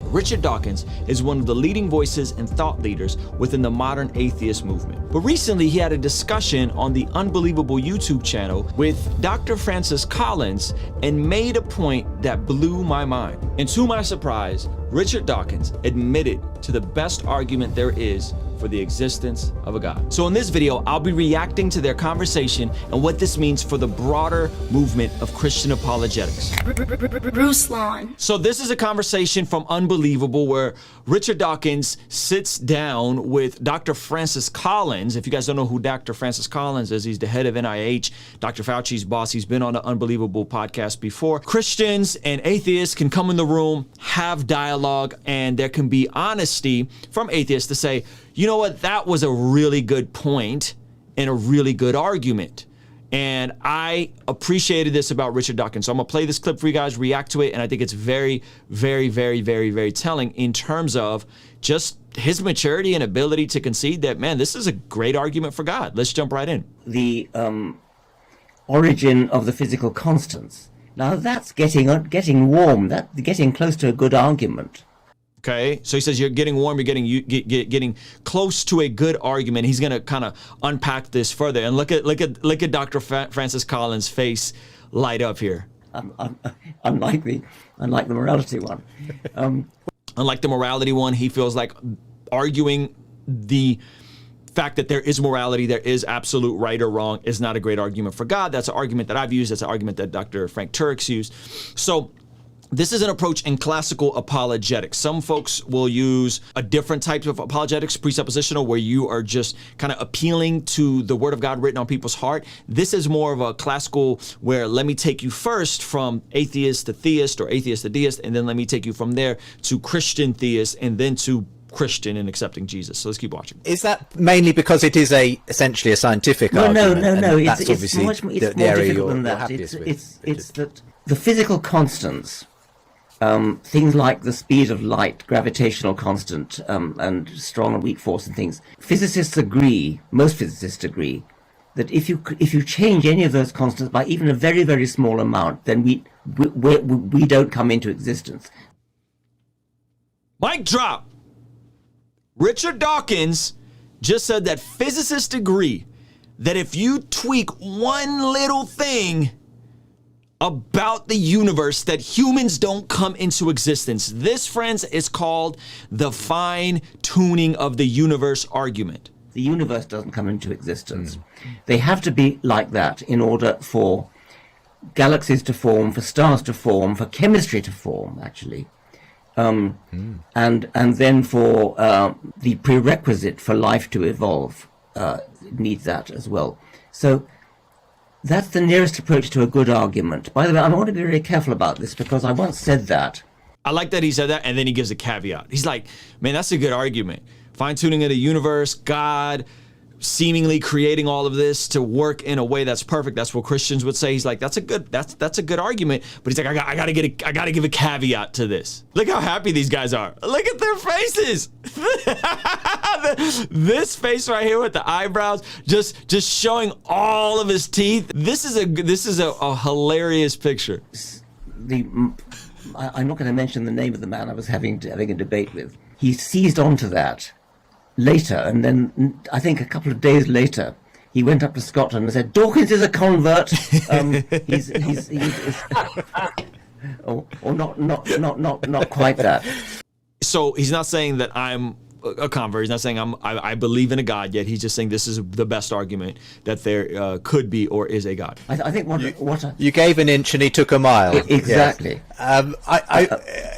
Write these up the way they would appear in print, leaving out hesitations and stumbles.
Richard Dawkins is one of the leading voices and thought leaders within the modern atheist movement. But recently he had a discussion on the Unbelievable YouTube channel with Dr. Francis Collins and made a point that blew my mind. And to my surprise, Richard Dawkins admitted to the best argument there is for the existence of a God. So in this video, I'll be reacting to their conversation and what this means for the broader movement of Christian apologetics. Ruslan. So this is a conversation from Unbelievable where Richard Dawkins sits down with Dr. Francis Collins. If you guys don't know who Dr. Francis Collins is, he's the head of NIH, Dr. Fauci's boss. He's been on the Unbelievable podcast before. Christians and atheists can come in the room, have dialogue, and there can be honesty from atheists to say, you know what, that was a really good point and a really good argument. And I appreciated this about Richard Dawkins. So I'm gonna play this clip for you guys, react to it, and I think it's very, very, very, very, very telling in terms of just his maturity and ability to concede that, man, this is a great argument for God. Let's jump right in. The origin of the physical constants. Now that's getting warm, that's getting close to a good argument. Okay, so he says you're getting warm, you're getting close to a good argument. He's gonna kind of unpack this further, and look at Dr. Francis Collins' face light up here. Unlike the morality one. Unlike the morality one, he feels like arguing the fact that there is morality, there is absolute right or wrong, is not a great argument for God. That's an argument that I've used. That's an argument that Dr. Frank Turek's used. So this is an approach in classical apologetics. Some folks will use a different type of apologetics, presuppositional, where you are just kind of appealing to the word of God written on people's heart. This is more of a classical where let me take you first from atheist to theist or atheist to deist, and then let me take you from there to Christian theist and then to Christian and accepting Jesus. So let's keep watching. Is that mainly because it is essentially a scientific argument? No. That's it's obviously much more, the area difficult than you're that. happiest with. It's that the physical constants, things like the speed of light, gravitational constant, and strong and weak force and things. Physicists agree, most physicists agree, that if you change any of those constants by even a very, very small amount, then we don't come into existence. Mic drop. Richard Dawkins just said that physicists agree that if you tweak one little thing about the universe, that humans don't come into existence. This, friends, is called the fine-tuning of the universe argument. The universe doesn't come into existence. They have to be like that in order for galaxies to form, for stars to form, for chemistry to form, actually. And then for the prerequisite for life to evolve needs that as well. So that's the nearest approach to a good argument. By the way, I want to be very careful about this because I once said that. I like that he said that, and then he gives a caveat. He's like, man, that's a good argument. Fine-tuning of the universe, God seemingly creating all of this to work in a way that's perfect. That's what Christians would say. He's like, that's a good argument. But he's like, I gotta give a caveat to this. Look how happy these guys are. Look at their faces. This face right here with the eyebrows, just showing all of his teeth. This is a hilarious picture. I'm not going to mention the name of the man I was having a debate with. He seized onto that later, and then I think a couple of days later, he went up to Scotland and said, "Dawkins is a convert." He's or not quite that. So he's not saying that I'm a convert. He's not saying I believe in a God yet. He's just saying this is the best argument that there could be or is a God. I think you gave an inch and he took a mile. Exactly.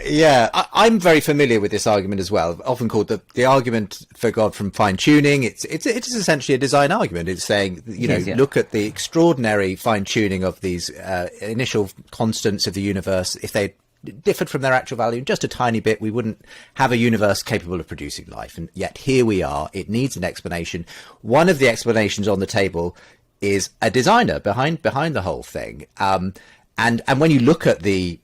Yes. I'm very familiar with this argument as well. Often called the argument for God from fine tuning. It's essentially a design argument. It's saying, look at the extraordinary fine tuning of these initial constants of the universe. If they differed from their actual value just a tiny bit, we wouldn't have a universe capable of producing life. And yet here we are. It needs an explanation. One of the explanations on the table is a designer behind the whole thing. And when you look at the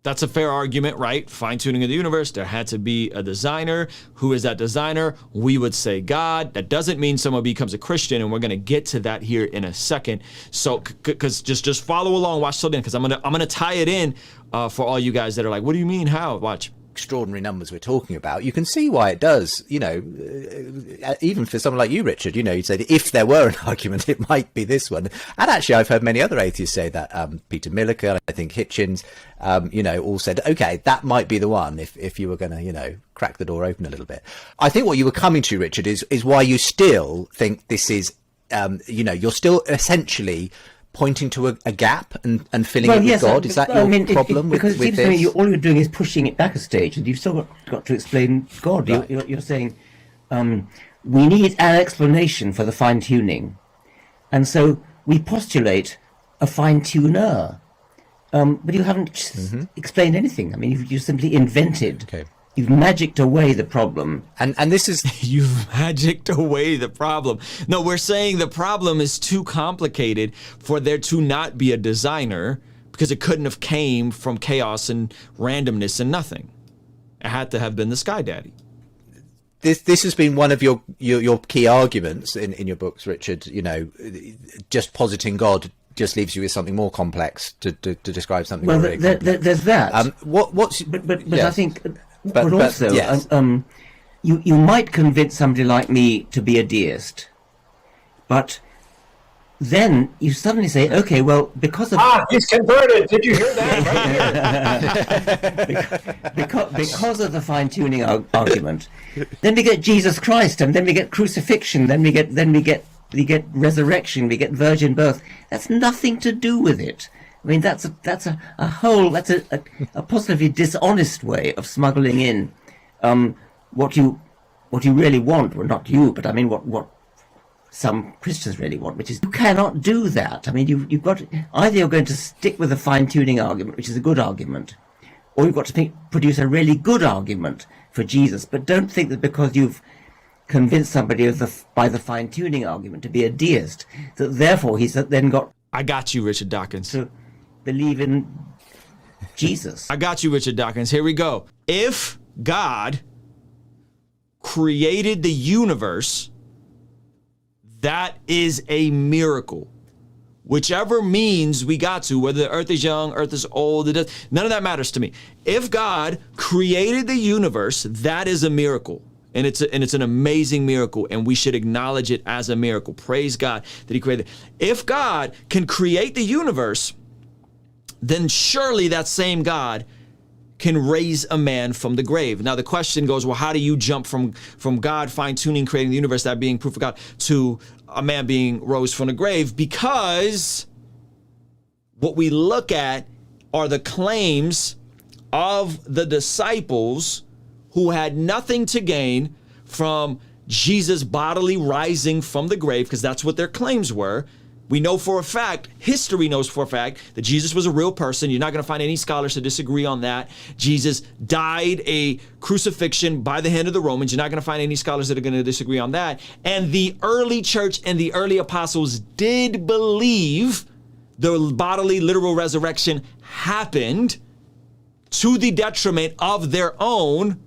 that's a fair argument, right? Fine-tuning of the universe. There had to be a designer. Who is that designer? We would say God. That doesn't mean someone becomes a Christian, and we're going to get to that here in a second. So, because just follow along, watch till the end, because I'm gonna tie it in for all you guys that are like, what do you mean? How? Watch. extraordinary numbers we're talking about, you can see why it does, even for someone like you, Richard, you'd say that if there were an argument, it might be this one. And actually, I've heard many other atheists say that. Peter Milliker, I think Hitchens, all said, okay, that might be the one if you were going to, crack the door open a little bit. I think what you were coming to, Richard, is why you still think this is, you're still essentially pointing to a gap and filling it with God. Is that your problem because with it seems this? to me all you're doing is pushing it back a stage, and you've still got to explain God. Right. You're saying we need an explanation for the fine-tuning, and so we postulate a fine-tuner, but you haven't explained anything. I mean, you simply invented. Okay. You've magicked away the problem. And this is... You've magicked away the problem. No, we're saying the problem is too complicated for there to not be a designer, because it couldn't have came from chaos and randomness and nothing. It had to have been the Sky Daddy. This has been one of your key arguments in your books, Richard. Just positing God just leaves you with something more complex to describe something more complex. There's that. But yeah. I think... But also, yes. You might convince somebody like me to be a deist, but then you suddenly say, okay, well, because of... he's converted! Did you hear that? because of the fine-tuning argument, then we get Jesus Christ, and then we get crucifixion, then we get resurrection, we get virgin birth. That's nothing to do with it. I mean, that's a positively dishonest way of smuggling in what you really want. Well, not you, but I mean what some Christians really want, which is you cannot do that. I mean, you've got either you're going to stick with a fine-tuning argument, which is a good argument, or you've got to produce a really good argument for Jesus. But don't think that because you've convinced somebody by the fine-tuning argument to be a deist, that therefore he's then got... I got you, Richard Dawkins. To believe in Jesus. I got you, Richard Dawkins. Here we go. If God created the universe, that is a miracle. Whichever means we got to, whether the earth is young, earth is old, none of that matters to me. If God created the universe, that is a miracle. And it's an amazing miracle, and we should acknowledge it as a miracle. Praise God that he created it. If God can create the universe, then surely that same God can raise a man from the grave. Now the question goes, well, how do you jump from God fine-tuning, creating the universe, that being proof of God, to a man being rose from the grave? Because what we look at are the claims of the disciples who had nothing to gain from Jesus bodily rising from the grave, because that's what their claims were. We know for a fact, history knows for a fact, that Jesus was a real person. You're not going to find any scholars to disagree on that. Jesus died a crucifixion by the hand of the Romans. You're not going to find any scholars that are going to disagree on that. And the early church and the early apostles did believe the bodily, literal resurrection happened to the detriment of their own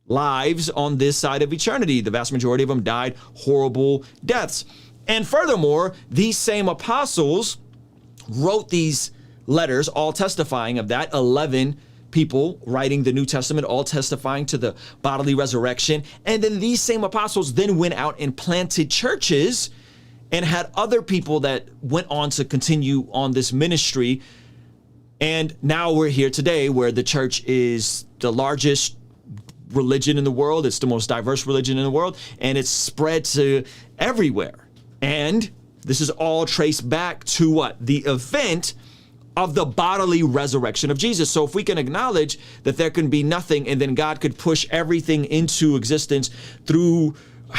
lives on this side of eternity. The vast majority of them died horrible deaths. And furthermore, these same apostles wrote these letters, all testifying of that. 11 people writing the New Testament, all testifying to the bodily resurrection. And then these same apostles then went out and planted churches and had other people that went on to continue on this ministry. And now we're here today, where the church is the largest religion in the world. It's the most diverse religion in the world, and it's spread to everywhere. And this is all traced back to what? The event of the bodily resurrection of Jesus. So if we can acknowledge that there can be nothing, and then God could push everything into existence through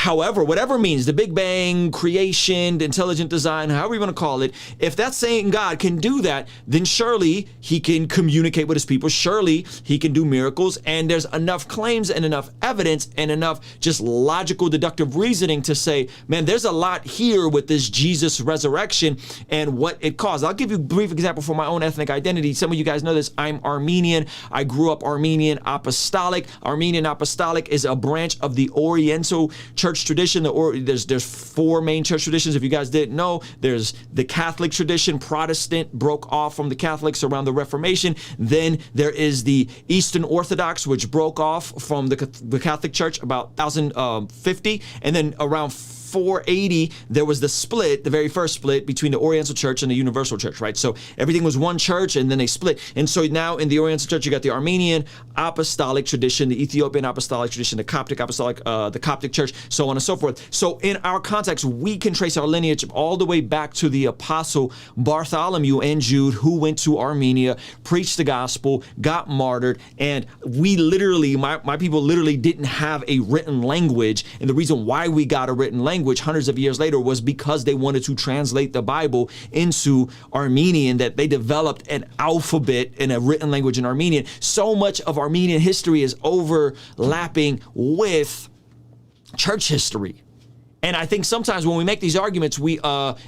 whatever means, the Big Bang, creation, intelligent design, however you want to call it, if that same God can do that, then surely he can communicate with his people. Surely he can do miracles. And there's enough claims and enough evidence and enough just logical deductive reasoning to say, man, there's a lot here with this Jesus resurrection and what it caused. I'll give you a brief example for my own ethnic identity. Some of you guys know this. I'm Armenian. I grew up Armenian Apostolic. Armenian Apostolic is a branch of the Oriental church tradition. There's four main church traditions. If you guys didn't know, there's the Catholic tradition. Protestant broke off from the Catholics around the Reformation. Then there is the Eastern Orthodox, which broke off from the Catholic Church about 1050, and then around 480, there was the split, the very first split between the Oriental Church and the Universal Church, right? So everything was one church, and then they split. And so now in the Oriental Church, you got the Armenian Apostolic tradition, the Ethiopian Apostolic tradition, the Coptic Apostolic, the Coptic Church, so on and so forth. So in our context, we can trace our lineage all the way back to the Apostle Bartholomew and Jude, who went to Armenia, preached the gospel, got martyred, and we literally, my people literally didn't have a written language. And the reason why we got a written language hundreds of years later was because they wanted to translate the Bible into Armenian, that they developed an alphabet and a written language in Armenian. So much of Armenian history is overlapping with church history. And I think sometimes when we make these arguments, we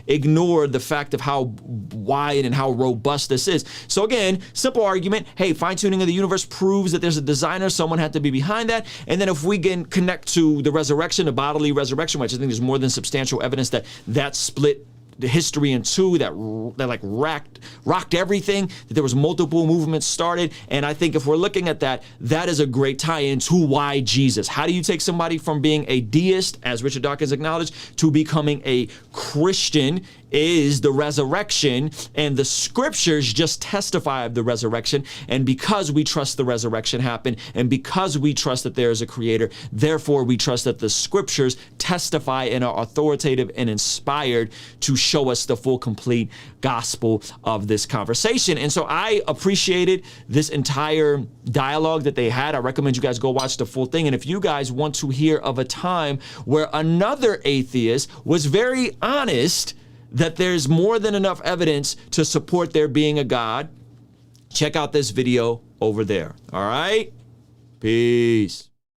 ignore the fact of how wide and how robust this is. So again, simple argument, hey, fine-tuning of the universe proves that there's a designer, someone had to be behind that. And then if we can connect to the resurrection, the bodily resurrection, which I think there's more than substantial evidence that split the history in two, that like rocked everything, that there was multiple movements started. And I think if we're looking at that, that is a great tie-in to why Jesus. How do you take somebody from being a deist, as Richard Dawkins acknowledged, to becoming a Christian? Is the resurrection, and the scriptures just testify of the resurrection. And because we trust the resurrection happened, and because we trust that there is a creator, therefore we trust that the scriptures testify and are authoritative and inspired to show us the full, complete gospel of this conversation. And so I appreciated this entire dialogue that they had. I recommend you guys go watch the full thing. And if you guys want to hear of a time where another atheist was very honest that there's more than enough evidence to support there being a God, check out this video over there. All right? Peace.